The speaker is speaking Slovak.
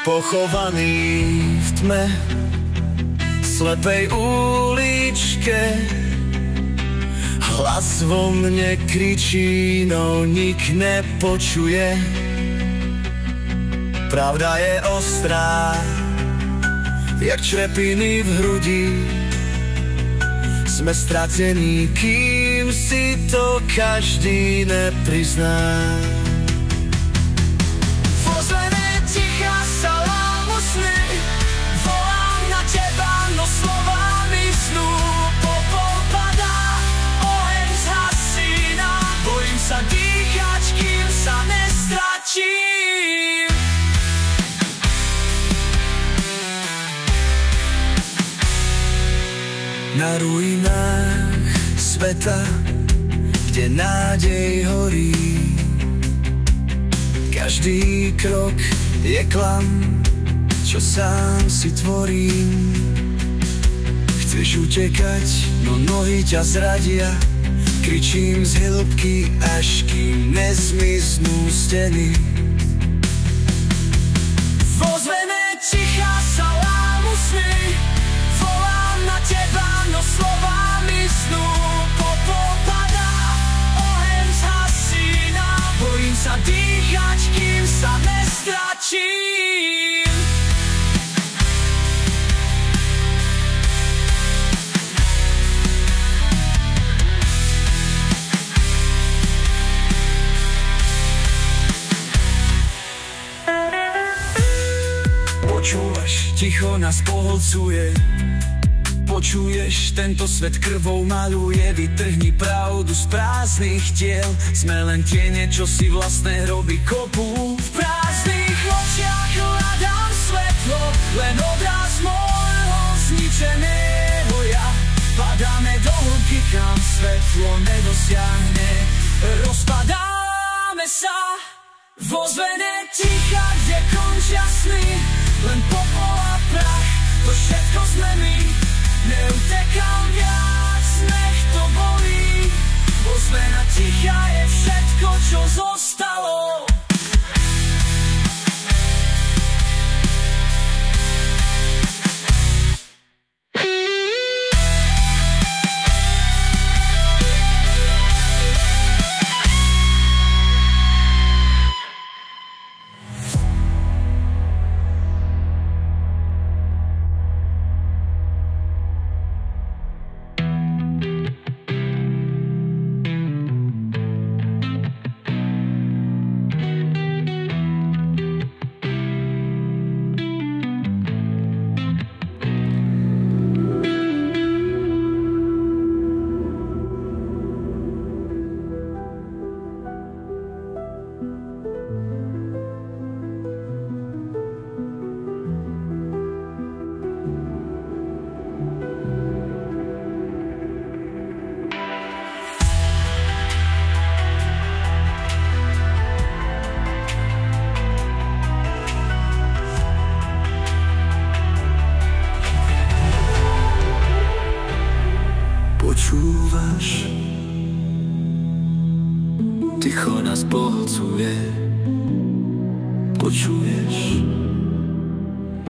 Pochovaný v tme slepej uličke, hlas vo mne kričí, no nik nepočuje. Pravda je ostrá, jak črepiny v hrudi. Sme stratení, kým si to každý neprizná. Dýchať, kým sa nestračím. Na ruinách sveta, kde nádej horí, každý krok je klam, čo sám si tvorím. Chceš utekať, no nohy ťa zradia. Kričím z hĺbky, až kým nezmiznú steny. V ozvene ticha sa lámu sny, volám na teba, no slová miznú. Popol padá, oheň zhasína, bojím sa dýchať, kým sa nestračím. Počúvaš, ticho nás pohlcuje. Počuješ, tento svet krvou maluje. Vytrhni pravdu z prázdnych tiel. Sme len tiene, čo si vlastné hroby kopú. V prázdnych očiach hľadám svetlo, len obraz môjho zničeného ja. Padáme do hĺbky, kam svetlo nedosiahne. Rozpadáme sa v ozvene ticha, kde končia sny. Len popol a prach, to všetko sme my. Neutekám viac, nech to bolí. Ozvena ticha je všetko, čo zostalo. Počúvaš, ticho nás pohlcuje. Počuješ,